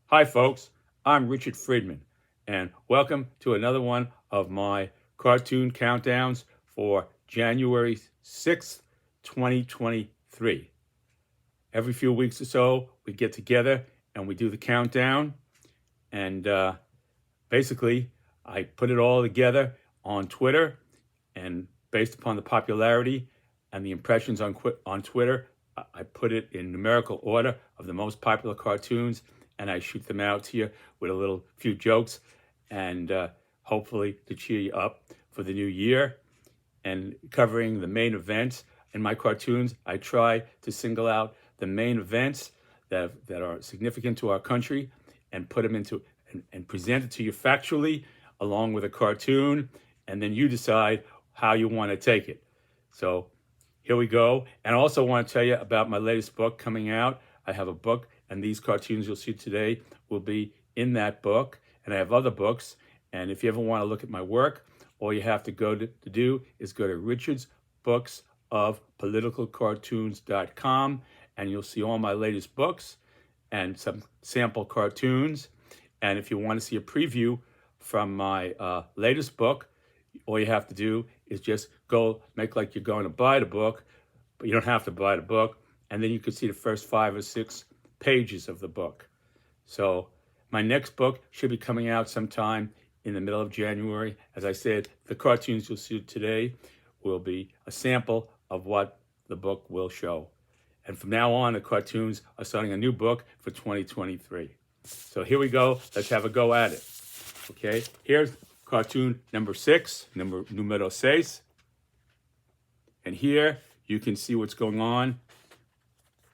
Hi, folks. I'm Richard Friedman, and welcome to another one of my cartoon countdowns for January 6th, 2023. Every few weeks or so, we get together and we do the countdown, and basically, I put it all together on Twitter, and based upon the popularity and the impressions on Twitter, I put it in numerical order of the most popular cartoons, and I shoot them out to you with a little few jokes, and hopefully to cheer you up for the new year. And covering the main events in my cartoons, I try to single out the main events that are significant to our country and put them into and present it to you factually along with a cartoon, and then you decide how you want to take it. So here we go. And I also want to tell you about my latest book coming out. I have a book, and these cartoons you'll see today will be in that book. And I have other books. And if you ever want to look at my work, all you have to do is go to richardsbooksofpoliticalcartoons.com, and you'll see all my latest books and some sample cartoons. And if you want to see a preview from my latest book, all you have to do is just go make like you're going to buy the book, but you don't have to buy the book. And then you can see the first 5 or 6 pages of the book. So my next book should be coming out sometime in the middle of January. As I said, the cartoons you'll see today will be a sample of what the book will show. And from now on, the cartoons are starting a new book for 2023. So here we go. Let's have a go at it. Okay, here's cartoon number 6, numero 6. And here you can see what's going on.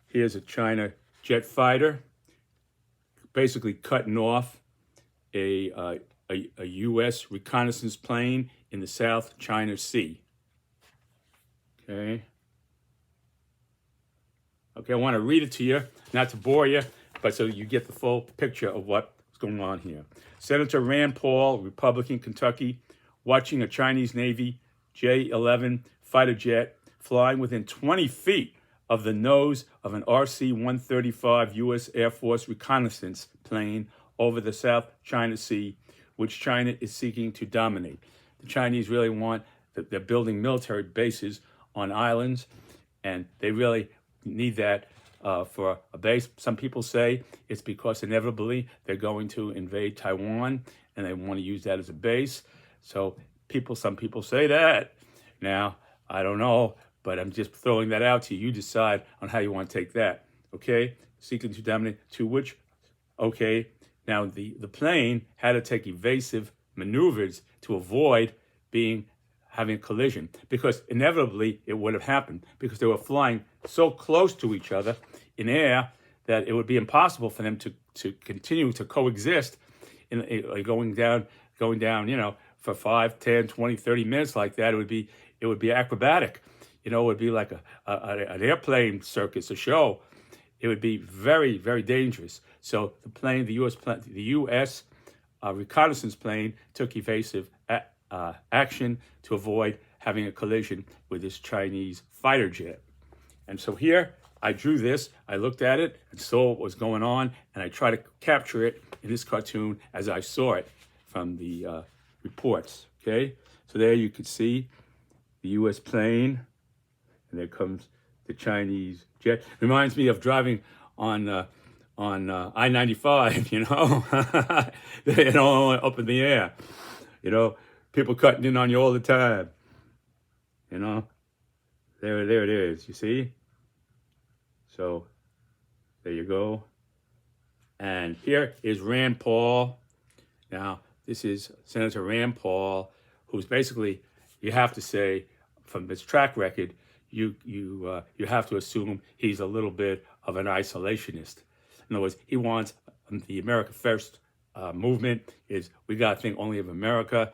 Here's a China jet fighter basically cutting off a U.S. reconnaissance plane in the South China Sea. Okay, I want to read it to you, not to bore you, but so you get the full picture of what's going on here. Senator Rand Paul, Republican, Kentucky, watching a Chinese Navy J-11 fighter jet flying within 20 feet of the nose of an RC-135 U.S. Air Force reconnaissance plane over the South China Sea, which China is seeking to dominate. The Chinese really want, they're building military bases on islands, and they really need that for a base. Some people say it's because inevitably they're going to invade Taiwan, and they want to use that as a base. So some people say that. Now, I don't know, but I'm just throwing that out to you. You decide on how you want to take that, okay? Seeking to dominate, to which, okay, now the plane had to take evasive maneuvers to avoid having a collision, because inevitably it would have happened, because they were flying so close to each other in air that it would be impossible for them to continue to coexist going down, for 5, 10, 20, 30 minutes like that. It would be acrobatic. It would be like an airplane circus, a show. It would be very, very dangerous. So the U.S. Reconnaissance plane took evasive action to avoid having a collision with this Chinese fighter jet. And so here I drew this, I looked at it and saw what was going on, and I tried to capture it in this cartoon as I saw it from the reports, okay? So there you can see the U.S. plane, and there comes the Chinese jet. It reminds me of driving on I-95, up in the air, people cutting in on you all the time, There it is, you see? So there you go. And here is Rand Paul. Now, this is Senator Rand Paul, who's basically, you have to say, from his track record, you have to assume he's a little bit of an isolationist. In other words, he wants the America First movement. We got to think only of America.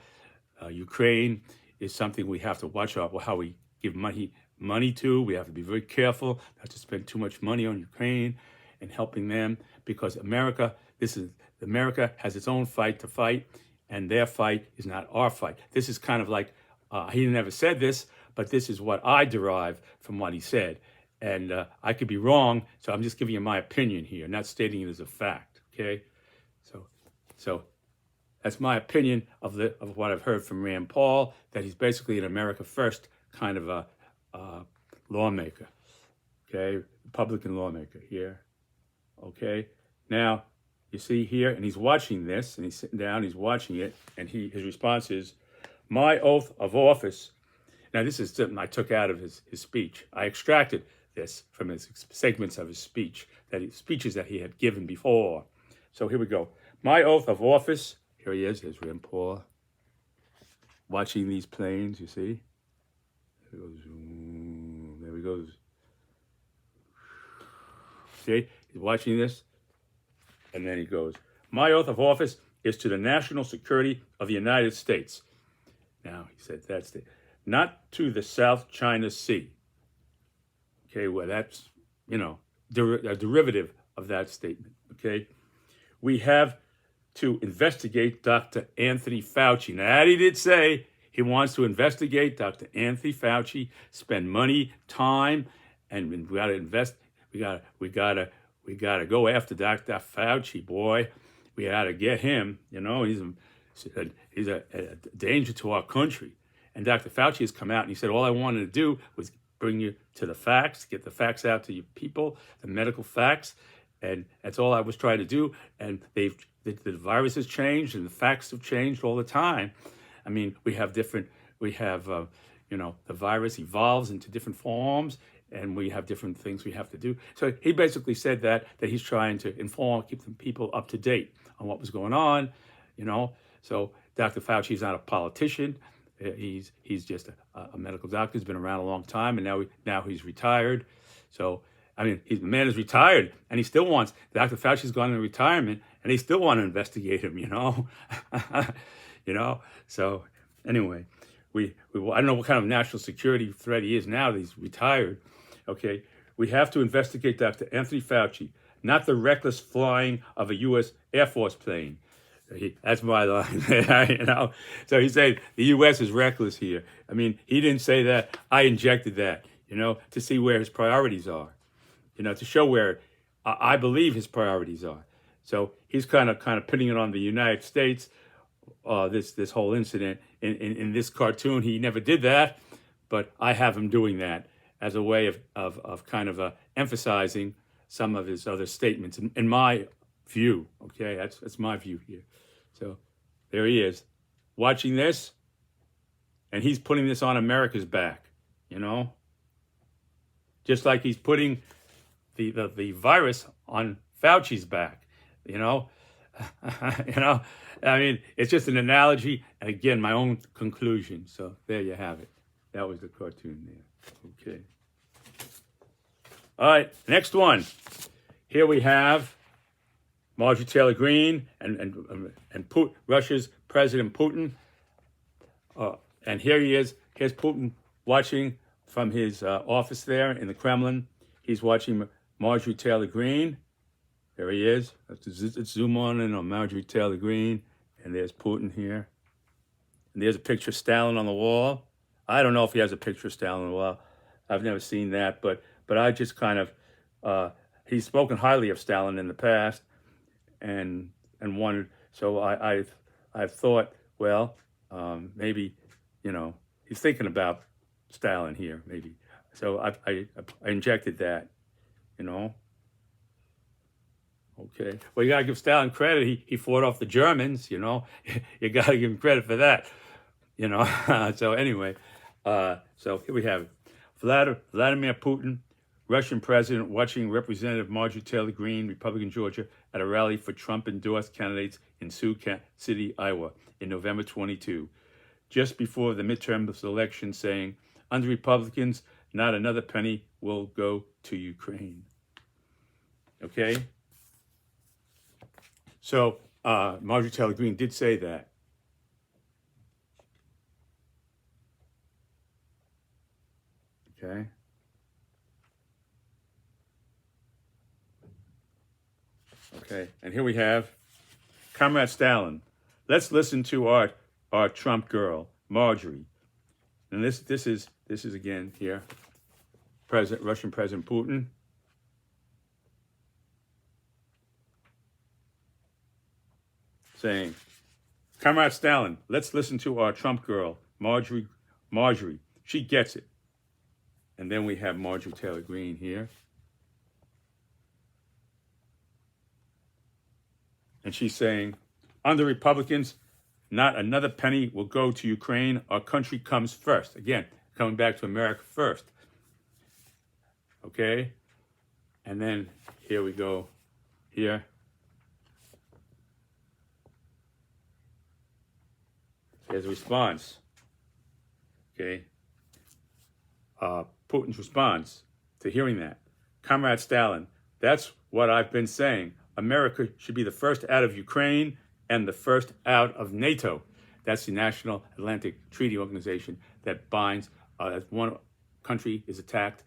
Ukraine is something we have to watch out for how we give money to. We have to be very careful not to spend too much money on Ukraine and helping them, because America has its own fight to fight, and their fight is not our fight. This is kind of like, he never said this, but this is what I derive from what he said. And I could be wrong, so I'm just giving you my opinion here, not stating it as a fact, okay? So that's my opinion of what I've heard from Rand Paul, that he's basically an America First kind of a lawmaker, okay, Republican lawmaker here, okay. Now, you see here, and he's watching this, and he's sitting down, he's watching it, and his response is, "My oath of office." Now, this is something I took out of his speech. I extracted this from his segments of his speech, speeches that he had given before. So here we go. My oath of office. Here he is. There's Rand Paul watching these planes. You see? There goes. There he goes. See? He's watching this, and then he goes. My oath of office is to the national security of the United States. Now he said that's not to the South China Sea. Okay, well that's a derivative of that statement. Okay, we have to investigate Dr. Anthony Fauci. Now, that he did say he wants to investigate Dr. Anthony Fauci, spend money, time, and we got to invest. We got to go after Dr. Fauci, boy. We got to get him. He's a danger to our country. And Dr. Fauci has come out and he said, all I wanted to do was bring you to the facts, get the facts out to you people, the medical facts. And that's all I was trying to do. And the virus has changed and the facts have changed all the time. I mean, the virus evolves into different forms and we have different things we have to do. So he basically said that he's trying to inform, keep the people up to date on what was going on, So Dr. Fauci is not a politician. He's just a medical doctor. He's been around a long time, and now he's retired. So, I mean, the man is retired, and he still wants, Dr. Fauci's gone into retirement, and they still want to investigate him, So, anyway, I don't know what kind of national security threat he is now that he's retired. Okay, we have to investigate Dr. Anthony Fauci, not the reckless flying of a U.S. Air Force plane. That's my line, So he said the U.S. is reckless here. I mean, he didn't say that. I injected that, to see where his priorities are, to show where I believe his priorities are. So he's kind of putting it on the United States. This whole incident in this cartoon, he never did that, but I have him doing that as a way of kind of emphasizing some of his other statements in my view. Okay, that's my view here. So there he is watching this, and he's putting this on America's back, just like he's putting the virus on Fauci's back, I mean, it's just an analogy, and again, my own conclusion. So there you have it. That was the cartoon there. Okay. All right, next one. Here we have Marjorie Taylor Greene and Russia's President Putin. And here he is. Here's Putin watching from his office there in the Kremlin. He's watching Marjorie Taylor Greene. There he is. Let's zoom in on Marjorie Taylor Greene. And there's Putin here. And there's a picture of Stalin on the wall. I don't know if he has a picture of Stalin on the wall. I've never seen that. But I just kind of, he's spoken highly of Stalin in the past. And wanted, so I've thought, well, maybe, he's thinking about Stalin here, maybe. So I injected that, Okay. Well, you got to give Stalin credit. He fought off the Germans, You got to give him credit for that, So anyway, so here we have it. Vladimir Putin, Russian president, watching Representative Marjorie Taylor Greene, Republican Georgia, at a rally for Trump-endorsed candidates in Sioux City, Iowa, in November 22, just before the midterm election, saying, under Republicans, not another penny will go to Ukraine. Okay? So Marjorie Taylor Greene did say that. Okay? Okay, and here we have Comrade Stalin. Let's listen to our Trump girl, Marjorie. And this is again here, Russian President Putin. saying, Comrade Stalin, let's listen to our Trump girl, Marjorie. She gets it. And then we have Marjorie Taylor Greene here. And she's saying, under Republicans, not another penny will go to Ukraine. Our country comes first. Again, coming back to America first. Okay? And then here we go. Here. Here's a response. Okay? Putin's response to hearing that. Comrade Stalin, that's what I've been saying. America should be the first out of Ukraine and the first out of NATO. That's the National Atlantic Treaty Organization that binds, as one country is attacked,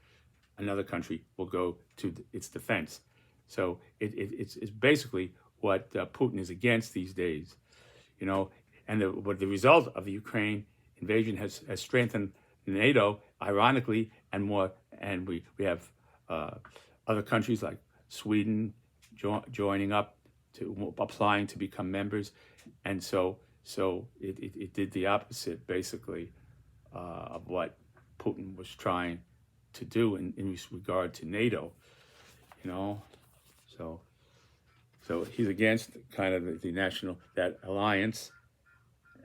another country will go to its defense. So it's basically what Putin is against these days, you know. And the result of the Ukraine invasion has strengthened NATO, ironically, and more. And we have other countries like Sweden joining up, to applying to become members, and so it did the opposite, basically, of what Putin was trying to do in regard to NATO, you know. So he's against kind of that alliance,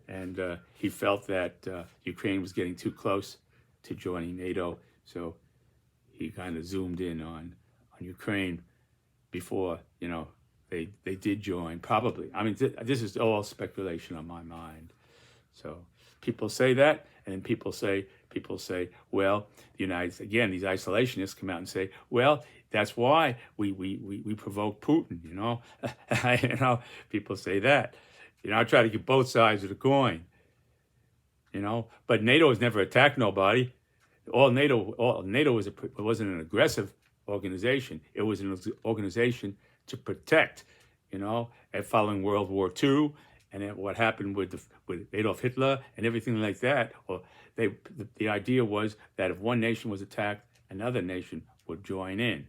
and he felt that Ukraine was getting too close to joining NATO, so he kind of zoomed in on Ukraine before, you know, they did join, probably. I mean, this is all speculation on my mind. So people say that, and then people say, well, these isolationists come out and say, well, that's why we provoke Putin, you know. You know, people say that. You know, I try to get both sides of the coin, you know. But NATO has never attacked nobody. NATO wasn't an aggressive organization. It was an organization to protect, you know, and following World War II and what happened with Adolf Hitler and everything like that. Or the idea was that if one nation was attacked, another nation would join in,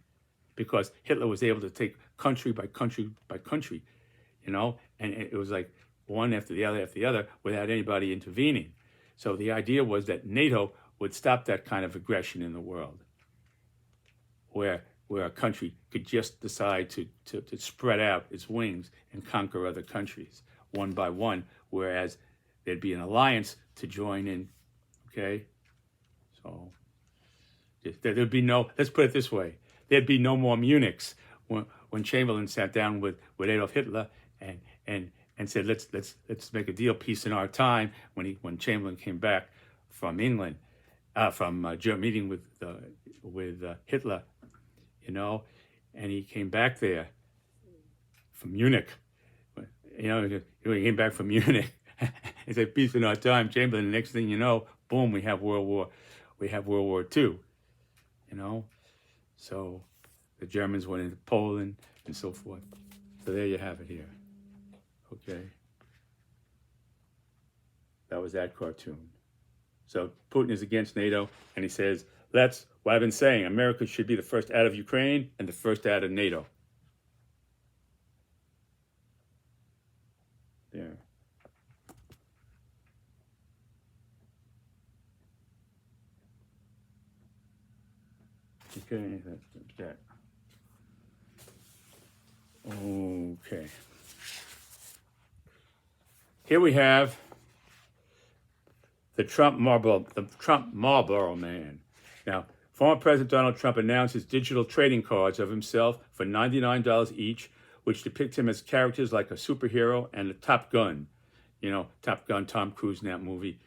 because Hitler was able to take country by country by country, you know, and it was like one after the other without anybody intervening. So the idea was that NATO would stop that kind of aggression in the world, where a country could just decide to spread out its wings and conquer other countries one by one, whereas there'd be an alliance to join in, okay? So there'd be no, let's put it this way, there'd be no more Munichs when Chamberlain sat down with Adolf Hitler and said, let's make a deal, peace in our time, when Chamberlain came back from England, from meeting with Hitler, you know, and he came back there from Munich. You know, he came back from Munich. He said, "Peace in our time, Chamberlain." The next thing you know, boom, we have World War II. You know, so the Germans went into Poland and so forth. So there you have it here. Okay, that was that cartoon. So Putin is against NATO, and he says, that's what I've been saying. America should be the first out of Ukraine and the first out of NATO. There. Okay, that's that. Okay. Here we have the Trump Marlboro Man. Now, former President Donald Trump announced his digital trading cards of himself for $99 each, which depict him as characters like a superhero and a Top Gun. You know, Top Gun, Tom Cruise in that movie.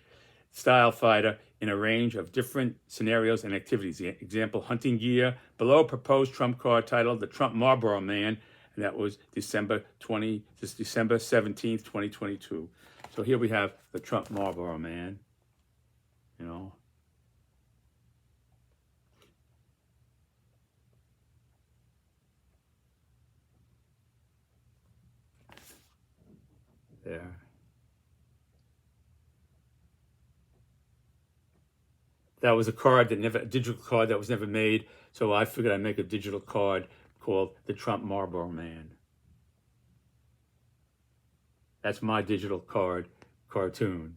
Style fighter in a range of different scenarios and activities. Example, hunting gear. Below, proposed Trump card titled The Trump Marlboro Man, and that was December 17th, 2022. So here we have the Trump Marlboro Man, you know. There. That was a digital card that was never made, so I figured I'd make a digital card called the Trump Marlboro Man. That's my digital cartoon.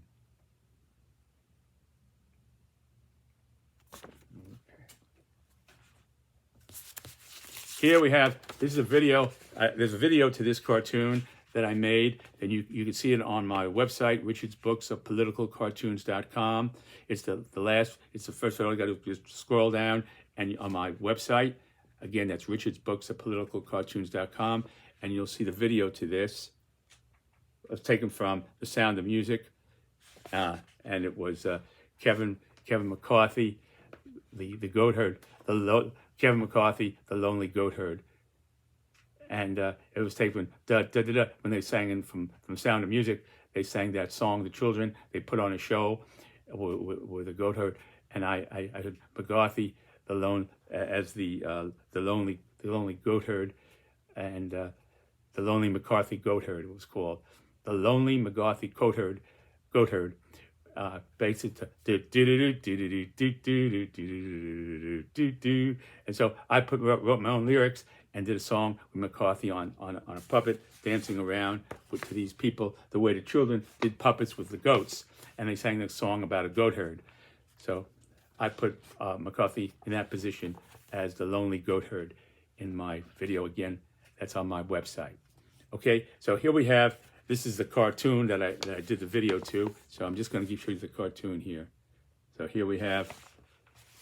Here we have, this is a video, there's a video to this cartoon that I made, and you can see it on my website, Richard's Books of PoliticalCartoons.com. It's the first video. You got to just scroll down, and on my website, again, that's Richard's Books of PoliticalCartoons.com, and you'll see the video to this. It's taken from The Sound of Music, and it was Kevin McCarthy, the goat herd, Kevin McCarthy, the lonely goat herd. And it was taken when they sang from Sound of Music. They sang that song, the children. They put on a show with the goat herd, and I heard McCarthy, the lonely goat herd, and the lonely McCarthy goat herd. It was called the lonely McCarthy goat herd. Basically, and so I wrote my own lyrics and did a song with McCarthy on a puppet dancing around to these people the way the children did puppets with the goats, and they sang this song about a goat herd. So I put McCarthy in that position as the lonely goat herd in my video. Again, that's on my website. Okay, so here we have, this is the cartoon that I did the video to, so I'm just going to show you the cartoon here. So here we have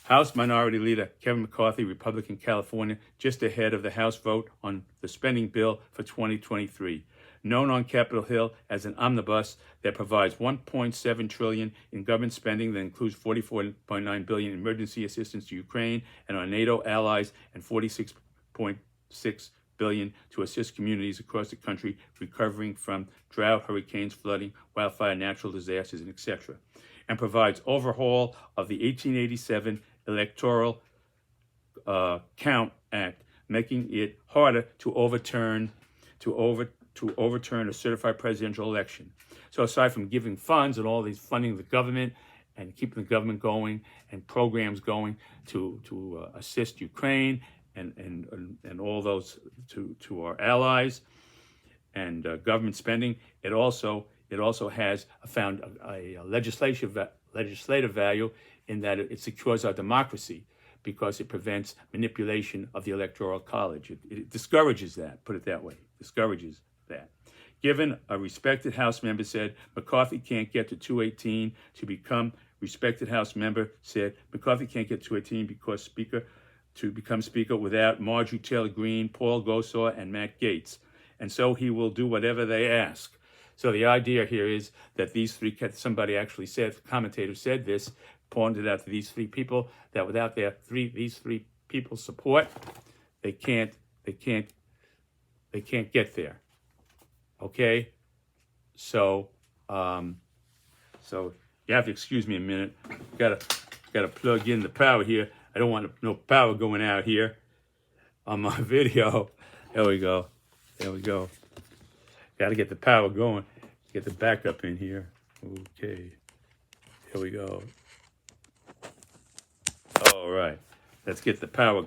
House Minority Leader Kevin McCarthy, Republican, California, just ahead of the House vote on the spending bill for 2023. Known on Capitol Hill as an omnibus that provides $1.7 trillion in government spending that includes $44.9 billion in emergency assistance to Ukraine and our NATO allies, and $46.6 billion to assist communities across the country recovering from drought, hurricanes, flooding, wildfire, natural disasters, and etc. And provides overhaul of the 1887 Electoral Count Act, making it harder to overturn a certified presidential election. So aside from giving funds and all these funding the government and keeping the government going and programs going to assist Ukraine and all those to our allies and government spending, it also has found a legislative value in that it secures our democracy because it prevents manipulation of the Electoral College. It discourages that, put it that way, discourages that. Given a respected House member said McCarthy can't get to 218 to become respected House member said McCarthy can't get 218 because to become Speaker without Marjorie Taylor Greene, Paul Gosar, and Matt Gaetz. And so he will do whatever they ask. So the idea here is that these three, somebody actually said, the commentator said this, pointed out to these three people that without these three people's support, they can't get there. Okay? So you have to excuse me a minute. Gotta plug in the power here. I don't want no power going out here on my video. There we go. Got to get the power going. Get the backup in here. Okay. Here we go. All right. Let's get the power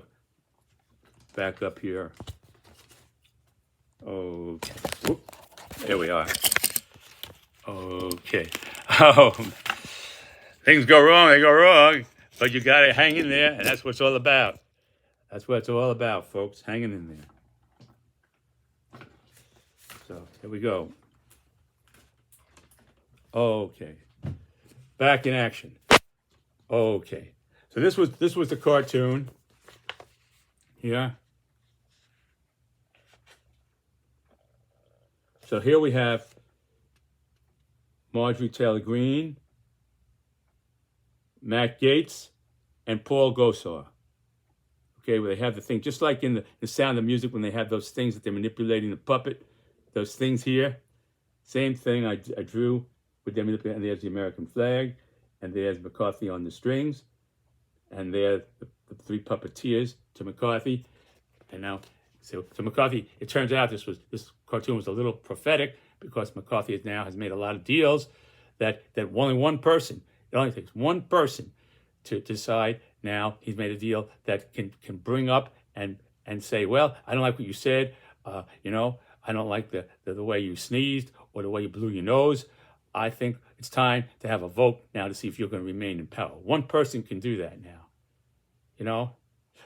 back up here. Okay. Whoop. There we are. Okay. Oh, things go wrong, they go wrong. But you got to hang in there, and that's what it's all about. That's what it's all about, folks, hanging in there. So, here we go. Okay. Back in action. Okay. So this was the cartoon. Here. So here we have Marjorie Taylor Greene, Matt Gaetz, and Paul Gosar. Okay, where they have the thing, just like in the Sound of Music when they have those things that they're manipulating the puppet, those things here. Same thing I drew with them, and there's the American flag, and there's McCarthy on the strings, and there's the three puppeteers to McCarthy. And now, so McCarthy, it turns out this cartoon was a little prophetic because McCarthy has made a lot of deals that only one person, it only takes one person to decide. Now he's made a deal that can bring up and say, well, I don't like what you said, I don't like the way you sneezed, or the way you blew your nose. I think it's time to have a vote now to see if you're going to remain in power. One person can do that now. You know,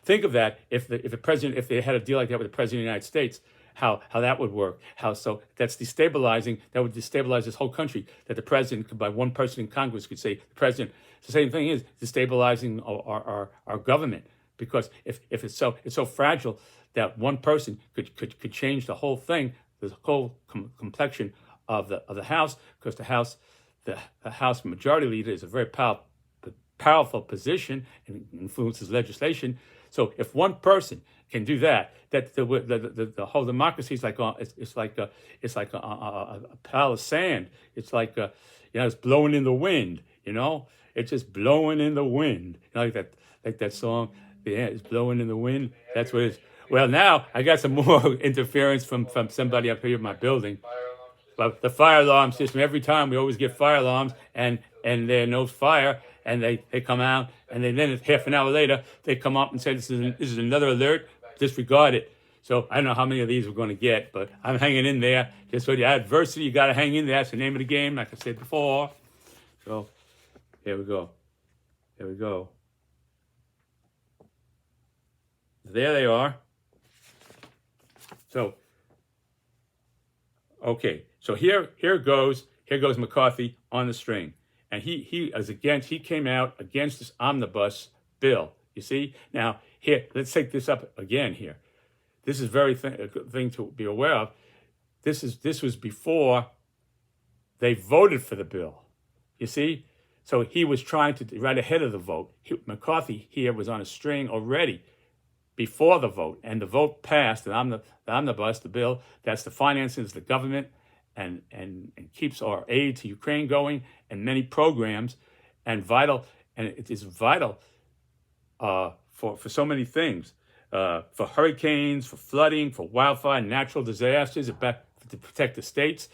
think of that if the president, if they had a deal like that with the president of the United States, how that would work. So that's destabilizing. That would destabilize this whole country. That the president, by one person in Congress, could say the president. The same thing is destabilizing our government, because if it's so fragile that one person could change the whole thing, the whole complexion of the House, because the House Majority Leader is a very powerful position and influences legislation. So if one person can do that, the whole democracy is like it's like a pile of sand. It's like it's blowing in the wind. It's just blowing in the wind. Like that song. Yeah, it's blowing in the wind. That's what it is. Well, now I got some more interference from somebody up here in my building. But the fire alarm system, every time we always get fire alarms, and there's no fire, and they come out, and then half an hour later, they come up and say, this is another alert, disregard it. So I don't know how many of these we're going to get, but I'm hanging in there. Just for the adversity, you got to hang in there. That's the name of the game, like I said before. So here we go. Here we go. There they are. So, okay. So here goes McCarthy on the string. And he came out against this omnibus bill. You see? Now, here, let's take this up again here. This is a good thing to be aware of. This was before they voted for the bill. You see? So he was trying to, right ahead of the vote. McCarthy here was on a string already before the vote. And the vote passed, the omnibus, the bill, that's the finances of the government, and keeps our aid to Ukraine going, and many programs, and it is vital for so many things, for hurricanes, for flooding, for wildfire, natural disasters, to protect the states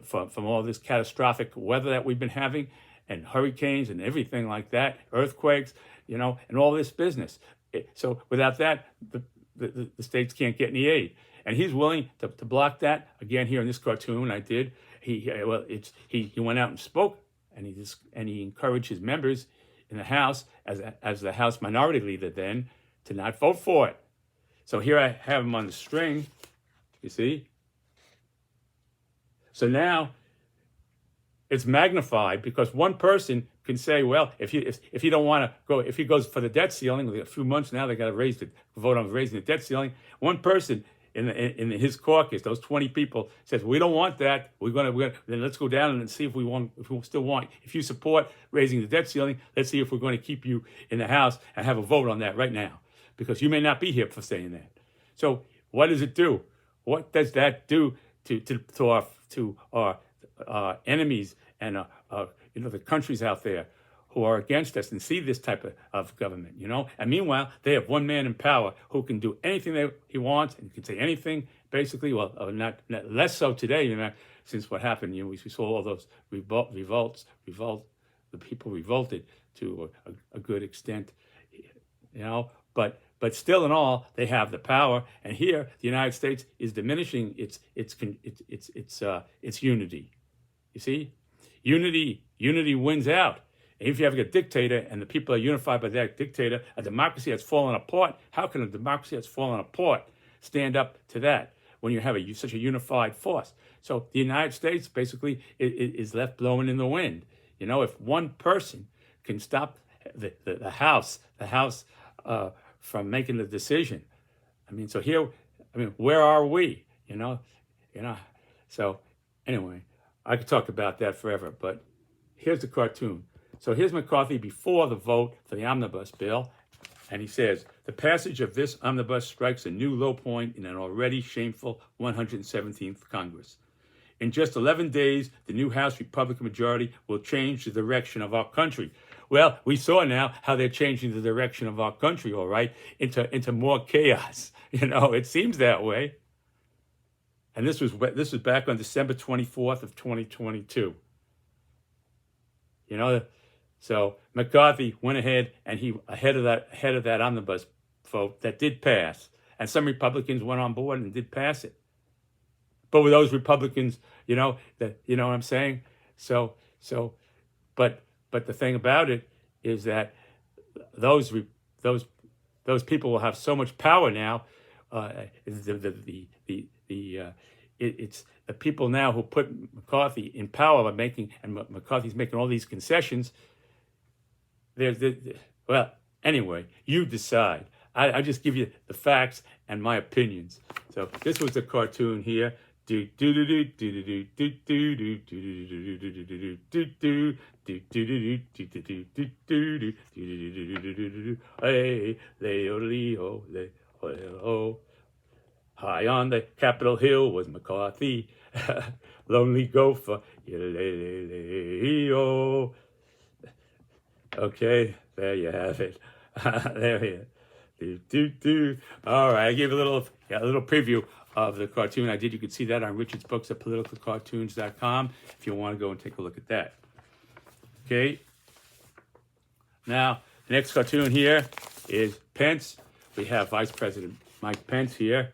from all this catastrophic weather that we've been having, and hurricanes and everything like that, earthquakes, and all this business. So without that, the states can't get any aid. And he's willing to block that. Again, here in this cartoon I did, he went out and spoke, and he encouraged his members in the House as the House Minority Leader then to not vote for it. So here I have him on the string, you see. So now it's magnified, because one person can say, well, if you don't want to go, if he goes for the debt ceiling, a few months now they got to vote on raising the debt ceiling. One person in his caucus, those 20 people, says, we don't want that. We're gonna then let's go down and see if we still want. If you support raising the debt ceiling, let's see if we're going to keep you in the House and have a vote on that right now, because you may not be here for saying that. So what does it do? What does that do to our enemies and the countries out there who are against us and see this type of government, And meanwhile, they have one man in power who can do anything he wants and can say anything, basically. Well, not less so today, since what happened. We saw all those revolts. The people revolted to a good extent, But still, in all, they have the power. And here, the United States is diminishing its unity. You see, unity wins out. And if you have a dictator and the people are unified by that dictator, a democracy that's fallen apart, how can a democracy that's fallen apart stand up to that when you have such a unified force? So the United States basically is left blowing in the wind. If one person can stop the House from making the decision, so here, where are we? So anyway, I could talk about that forever, but here's the cartoon. So here's McCarthy before the vote for the omnibus bill, and he says, the passage of this omnibus strikes a new low point in an already shameful 117th Congress. In just 11 days, the new House Republican majority will change the direction of our country. Well, we saw now how they're changing the direction of our country, all right, into more chaos. It seems that way. And this was back on December 24th of 2022. So McCarthy went ahead, and he ahead of that omnibus vote that did pass, and some Republicans went on board and did pass it. But with those Republicans, You know what I'm saying? So so, but the thing about it is that those re- those people will have so much power now. It's the people now who put McCarthy in power by McCarthy's making all these concessions. Well, anyway, you decide. I just give you the facts and my opinions. So this was the cartoon here. Do do do do do do do do do do do do do do. Hey, Leo, Leo. High on the Capitol Hill was McCarthy, lonely gopher. Leo. Okay, there you have it. There you. All right, I gave a little preview of the cartoon I did. You can see that on Richard's books at politicalcartoons.com if you want to go and take a look at that. Okay. Now, the next cartoon here is Pence. We have Vice President Mike Pence here.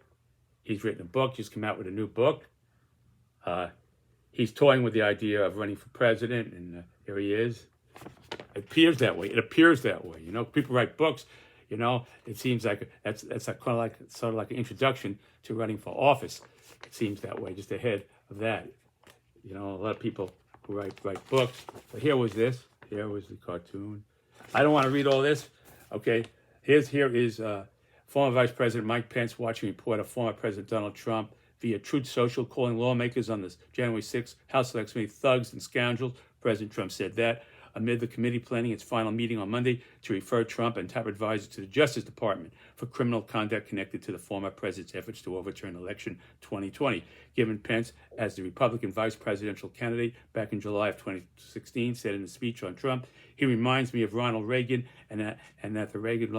He's written a book, just come out with a new book. He's toying with the idea of running for president, and here he is. It appears that way. People write books. It seems like that's kind of sort of like an introduction to running for office. It seems that way, just ahead of that. A lot of people who write books. But here was this. Here was the cartoon. I don't want to read all this. Okay, here is former Vice President Mike Pence watching report of former President Donald Trump via Truth Social, calling lawmakers on the January 6th House Select Committee thugs and scoundrels. President Trump said that amid the committee planning its final meeting on Monday to refer Trump and top advisors to the Justice Department for criminal conduct connected to the former president's efforts to overturn election 2020. Given Pence as the Republican vice presidential candidate back in July of 2016, said in a speech on Trump, he reminds me of Ronald Reagan, and that the Reagan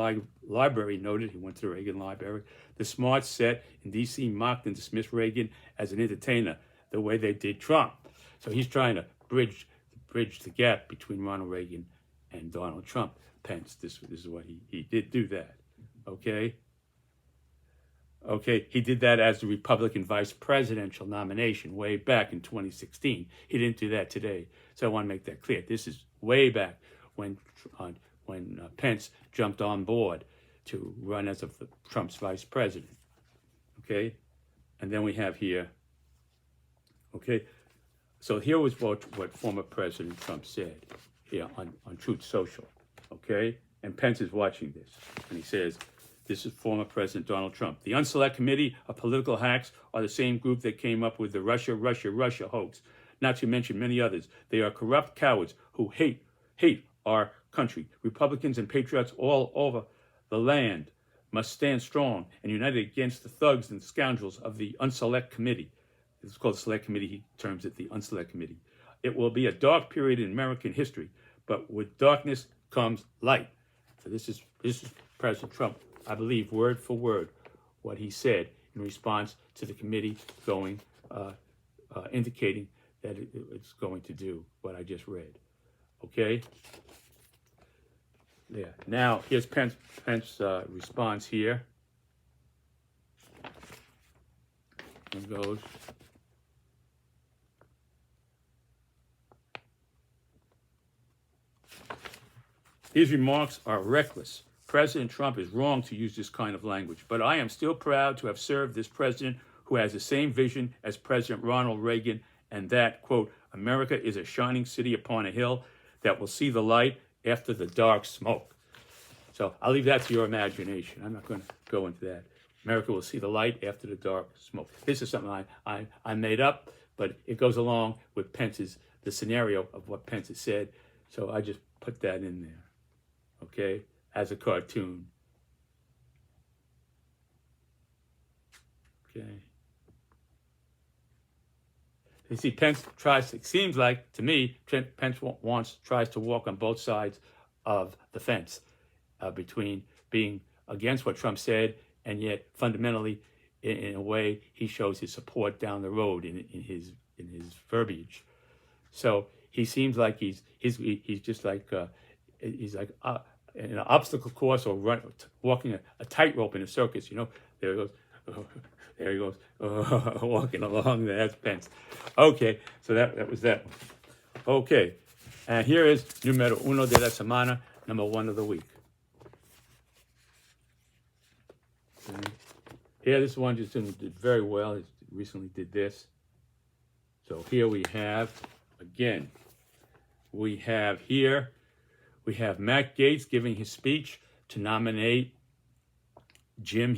Library noted, he went to the Reagan Library, the smart set in D.C. mocked and dismissed Reagan as an entertainer, the way they did Trump. So he's trying to bridge the gap between Ronald Reagan and Donald Trump. Pence, this is what he did do that. Okay, he did that as the Republican vice presidential nomination way back in 2016. He didn't do that today. So I want to make that clear. This is way back when Pence jumped on board to run as Trump's vice president. Okay, and then we have here, okay, so here was what former President Trump said here on Truth Social, okay? And Pence is watching this, and he says, this is former President Donald Trump. The Unselect Committee of Political Hacks are the same group that came up with the Russia hoax, not to mention many others. They are corrupt cowards who hate our country. Republicans and patriots all over the land must stand strong and united against the thugs and scoundrels of the Unselect Committee. It's called the Select Committee. He terms it the Unselect Committee. It will be a dark period in American history, but with darkness comes light. So this is President Trump, I believe, word for word, what he said in response to the committee indicating that it's going to do what I just read. Okay? Yeah. Now, here's Pence response here. It goes. These remarks are reckless. President Trump is wrong to use this kind of language, but I am still proud to have served this president who has the same vision as President Ronald Reagan, and that, quote, America is a shining city upon a hill that will see the light after the dark smoke. So I'll leave that to your imagination. I'm not going to go into that. America will see the light after the dark smoke. This is something I made up, but it goes along with the scenario of what Pence has said. So I just put that in there, okay, as a cartoon. Okay. You see, Pence it seems like, to me, Pence tries to walk on both sides of the fence between being against what Trump said and yet fundamentally, in a way, he shows his support down the road in his verbiage. So he seems like he's just like he's like in an obstacle course or walking a tightrope in a circus. There goes There he goes, walking along there. That's Pence. Okay, so that was that one. Okay, and here is numero uno de la semana, number one of the week. Okay. Here, this one just did very well. He recently did this. So here we have, again, we have Matt Gaetz giving his speech to nominate Jim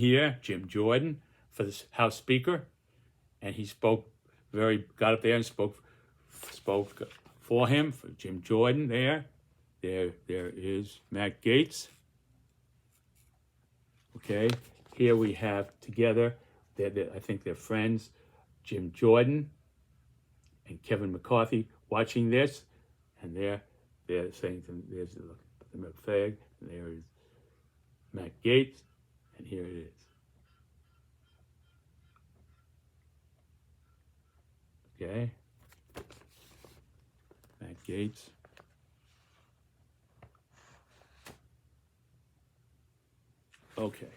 Jordan, for the House Speaker, and he got up there and spoke for him, for Jim Jordan there. There is Matt Gaetz. Okay, here we have together, I think they're friends, Jim Jordan and Kevin McCarthy watching this, and they're saying, there's the McFag, and there is Matt Gaetz, and here it is. Okay, Matt Gaetz. Okay.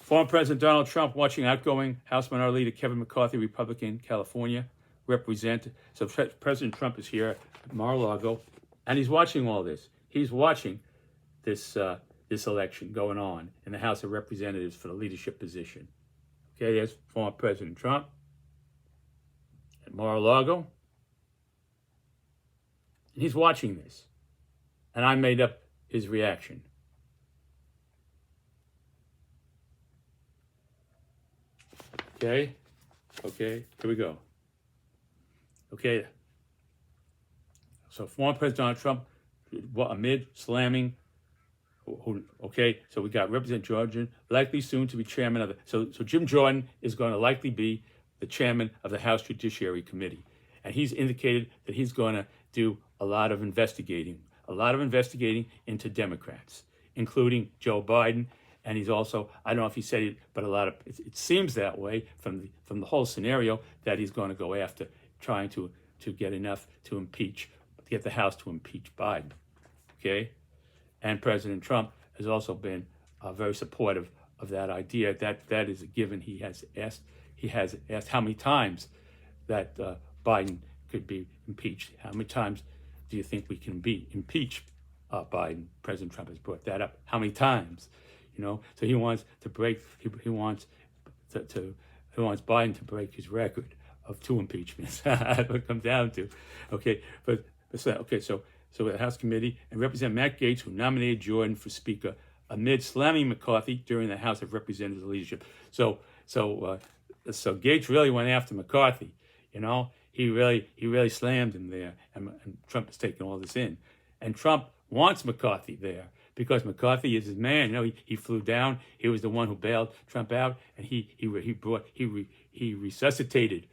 Former President Donald Trump watching outgoing House Minority Leader Kevin McCarthy, Republican, California, represent. So President Trump is here at Mar-a-Lago, and he's watching all this. He's watching this election going on in the House of Representatives for the leadership position. Okay, there's former President Trump at Mar-a-Lago. And he's watching this. And I made up his reaction. Okay, here we go. Okay, so former President Donald Trump, amid slamming, okay, so we got Representative Jordan, likely soon to be chairman of the, so Jim Jordan is going to likely be the chairman of the House Judiciary Committee. And he's indicated that he's going to do a lot of investigating into Democrats, including Joe Biden. And he's also, I don't know if he said it, but it seems that way from the whole scenario, that he's going to go after trying to get enough to get the House to impeach Biden. Okay? And President Trump has also been very supportive of that idea. That is a given. He has asked how many times that Biden could be impeached. How many times do you think we can impeach Biden? President Trump has brought that up. How many times? You know, so he wants to break. He wants Biden to break his record of 2 impeachments. That's what it comes down to. Okay, so the House Committee and Representative Matt Gaetz, who nominated Jordan for Speaker amid slamming McCarthy during the House of Representatives leadership. So Gaetz really went after McCarthy. You know, he really slammed him there, and Trump is taking all this in, and Trump wants McCarthy there, because McCarthy is his man. You know, he flew down. He was the one who bailed Trump out, and he resuscitated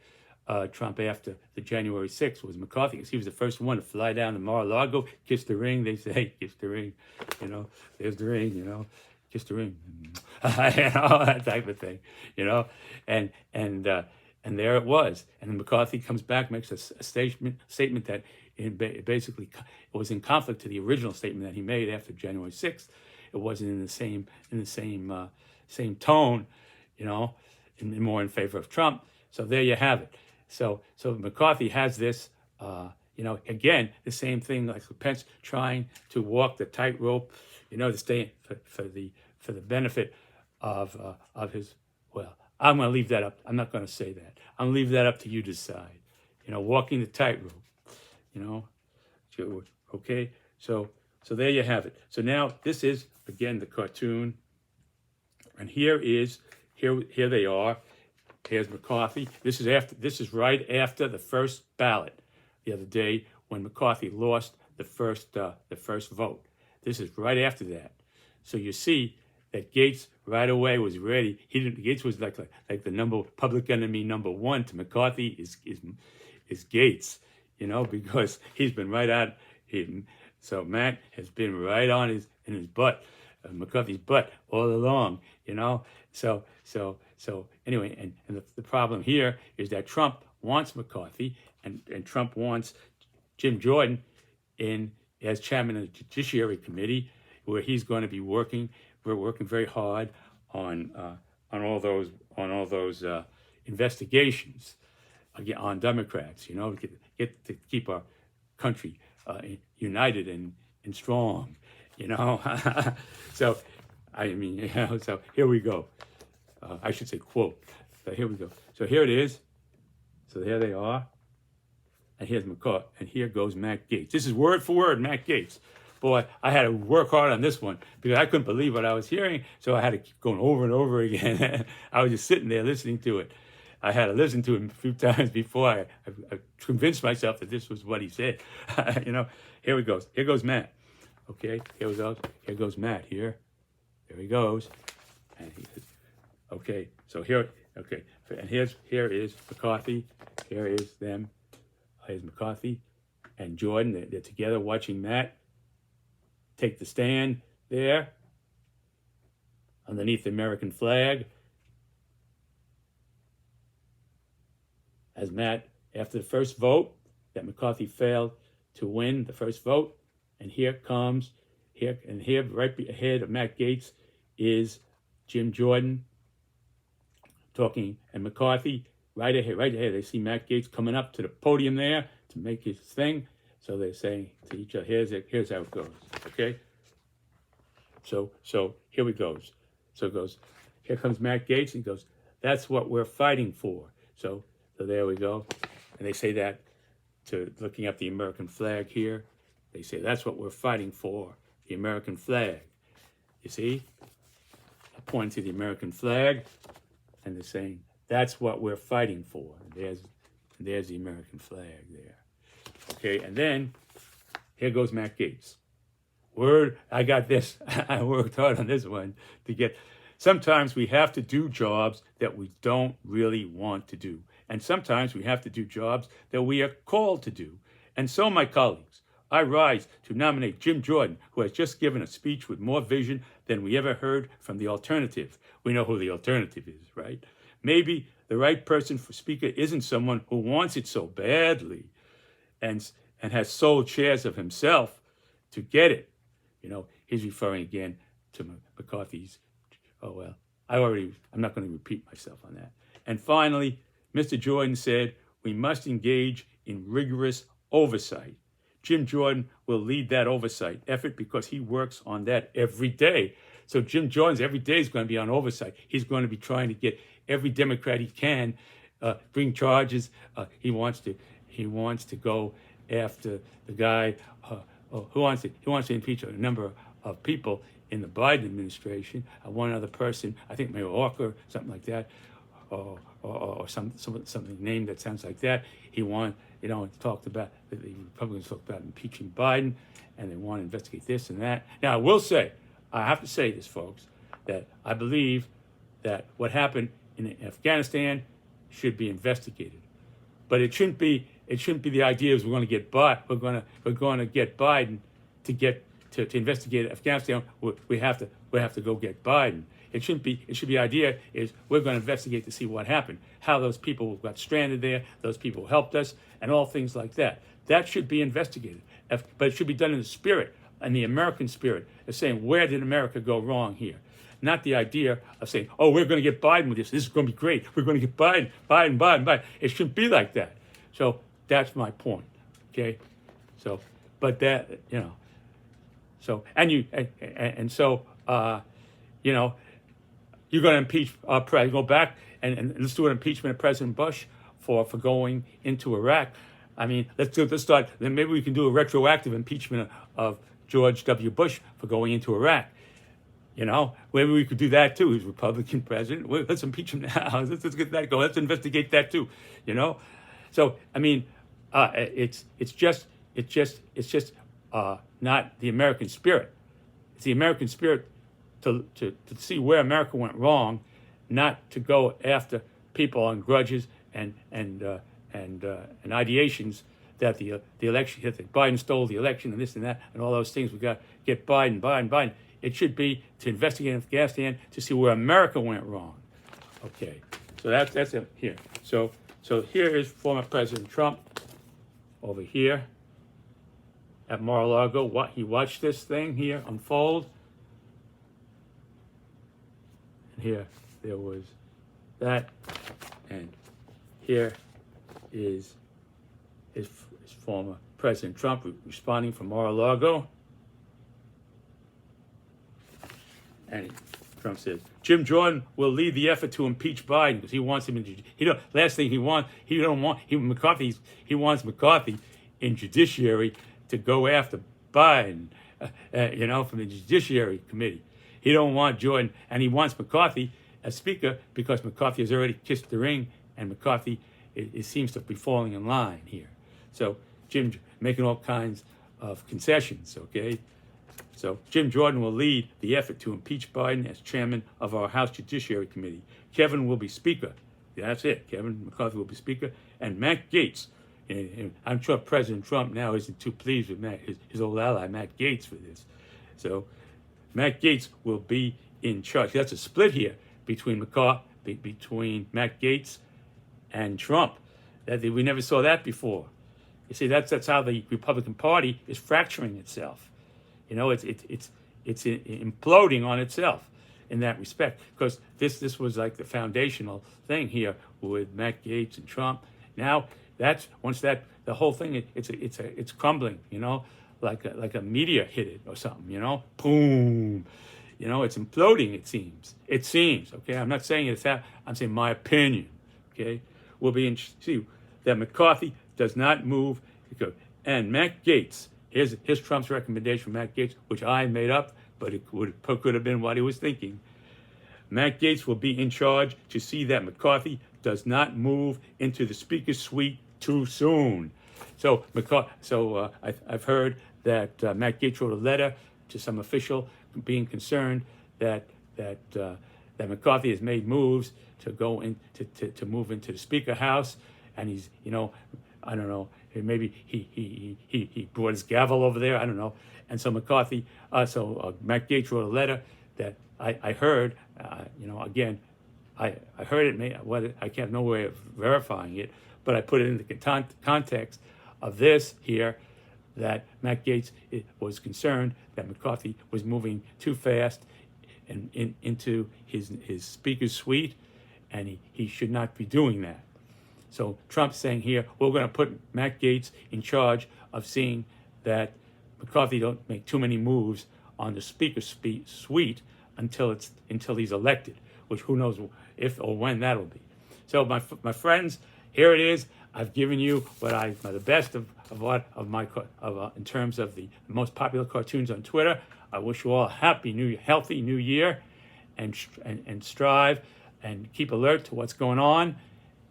Trump after the January 6th. Was McCarthy, because he was the first one to fly down to Mar-a-Lago, kiss the ring. They say, hey, kiss the ring. You know, there's the ring. You know, kiss the ring. You know, that type of thing. You know, and there it was. And then McCarthy comes back, makes a statement that basically it was in conflict to the original statement that he made after January 6th. It wasn't in the same tone, you know, more in favor of Trump. So there you have it. So McCarthy has this, you know, again, the same thing like Pence trying to walk the tightrope, you know, to stay for the benefit of his. Well, I'm going to leave that up. I'm not going to say that. I'm going to leave that up to you to decide. You know, walking the tightrope. You know, okay. So there you have it. So now this is again the cartoon, and here they are. Here's McCarthy. This is right after the first ballot the other day when McCarthy lost the first vote. This is right after that. So you see that Gaetz right away was ready. Gaetz was like the public enemy number one to McCarthy is Gaetz, you know, because he's been right at him. So Matt has been right on in his butt, McCarthy's butt all along, you know. So anyway, and the problem here is that Trump wants McCarthy, and Trump wants Jim Jordan as chairman of the Judiciary Committee, where he's going to be working. We're working very hard on on all those investigations on Democrats. Get to keep our country united and strong. So I mean, so here we go. I should say quote. So here we go. So here it is. So here they are. And here's McCarthy. And here goes Matt Gaetz. This is word for word, Matt Gaetz. Boy, I had to work hard on this one because I couldn't believe what I was hearing. So I had to keep going over and over again. I was just sitting there listening to it. I had to listen to him a few times before I convinced myself that this was what he said. Here he goes. Here goes Matt. Okay, here we go. Here goes Matt. Here he goes. And he says, okay, so here, okay, and here is McCarthy. Here is them. Here's McCarthy and Jordan. They're together watching Matt take the stand there underneath the American flag. As Matt, after the first vote, that McCarthy failed to win the first vote, and here right ahead of Matt Gaetz is Jim Jordan talking, and McCarthy right ahead. They see Matt Gaetz coming up to the podium there to make his thing. So they're saying to each other, here's how it goes. Okay. So here we goes. So it goes. Here comes Matt Gaetz, and he goes, "That's what we're fighting for." So there we go. And they say that to looking up the American flag here. They say that's what we're fighting for, the American flag. You see? I point to the American flag, and they're saying that's what we're fighting for. And there's the American flag there. Okay, and then here goes Matt Gaetz. I got this. I worked hard on this one to get. Sometimes we have to do jobs that we don't really want to do. And sometimes we have to do jobs that we are called to do. And so, my colleagues, I rise to nominate Jim Jordan, who has just given a speech with more vision than we ever heard from the alternative. We know who the alternative is, right? Maybe the right person for speaker isn't someone who wants it so badly and has sold shares of himself to get it. He's referring again to McCarthy's. Oh, well, I'm not going to repeat myself on that. And finally, Mr. Jordan said, we must engage in rigorous oversight. Jim Jordan will lead that oversight effort because he works on that every day. So Jim Jordan's every day is going to be on oversight. He's going to be trying to get every Democrat he can, bring charges. He wants to go after the guy who wants to impeach a number of people in the Biden administration. One other person, I think Mayor Walker, something like that, or something named that sounds like that. The Republicans talked about impeaching Biden, and they want to investigate this and that. Now, I have to say this, folks, that I believe that what happened in Afghanistan should be investigated, but it shouldn't be the idea is we're going to get Biden to investigate Afghanistan. We have to go get Biden. It should be the idea is we're going to investigate to see what happened, how those people got stranded there, those people helped us, and all things like that. That should be investigated, but it should be done in the spirit, in the American spirit, of saying, where did America go wrong here? Not the idea of saying, oh, we're going to get Biden with this. This is going to be great. We're going to get Biden. It shouldn't be like that. So that's my point, okay? So, but that, so, you're going to impeach President. Go back and let's do an impeachment of President Bush for going into Iraq. I mean, let's start. Then maybe we can do a retroactive impeachment of George W. Bush for going into Iraq. Maybe we could do that too. He's Republican president. Let's impeach him now. Let's get that going. Let's investigate that too. So I mean, it's just not the American spirit. It's the American spirit to see where America went wrong, not to go after people on grudges and ideations that the election, that Biden stole the election and this and that and all those things. We got to get Biden. It should be to investigate Afghanistan to see where America went wrong. Okay, so that's it here. So here is former President Trump over here at Mar-a-Lago. He watched this thing here unfold. And here, there was that, and here is his former President Trump responding from Mar-a-Lago. And Trump says, Jim Jordan will lead the effort to impeach Biden because he wants him in. Last thing he wants, he wants McCarthy in judiciary to go after Biden, from the Judiciary Committee. He don't want Jordan, and he wants McCarthy as Speaker because McCarthy has already kissed the ring, and McCarthy it seems to be falling in line here. So Jim making all kinds of concessions, okay? So Jim Jordan will lead the effort to impeach Biden as chairman of our House Judiciary Committee. Kevin will be Speaker. That's it. Kevin McCarthy will be Speaker. And Matt Gaetz. And I'm sure President Trump now isn't too pleased with his old ally, Matt Gaetz, for this. So Matt Gaetz will be in charge. That's a split here between Matt Gaetz and Trump. We never saw that before. You see, that's how the Republican Party is fracturing itself. It's imploding on itself in that respect, because this was like the foundational thing here with Matt Gaetz and Trump. Now the whole thing it's crumbling, like a meteor hit it or something, boom, it's imploding. It seems. Okay, I'm not saying it's that. I'm saying my opinion. Okay, we'll be see that McCarthy does not move, and Matt Gaetz. Here's Trump's recommendation for Matt Gaetz, which I made up, but it could have been what he was thinking. Matt Gaetz will be in charge to see that McCarthy does not move into the Speaker's suite too soon. So I've heard that Matt Gaetz wrote a letter to some official being concerned that McCarthy has made moves to go in to move into the Speaker House, and he's I don't know. Maybe he brought his gavel over there. I don't know. And so Matt Gaetz wrote a letter that I heard. Again, I heard it. I have no way of verifying it, but I put it in the context of this here, that Matt Gaetz was concerned that McCarthy was moving too fast and into his Speaker's suite, and he should not be doing that. So Trump's saying here, we're going to put Matt Gaetz in charge of seeing that McCarthy don't make too many moves on the Speaker's suite until he's elected, which who knows if or when that'll be. So my friends, here it is. I've given you the best in terms of the most popular cartoons on Twitter. I wish you all a healthy new year, and strive and keep alert to what's going on.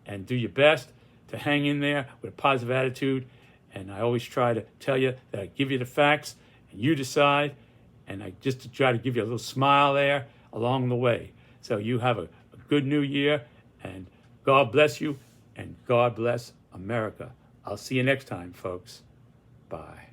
And do your best to hang in there with a positive attitude. And I always try to tell you that I give you the facts and you decide. And I just try to give you a little smile there along the way. So you have a good new year, and God bless you, and God bless America. I'll see you next time, folks. Bye.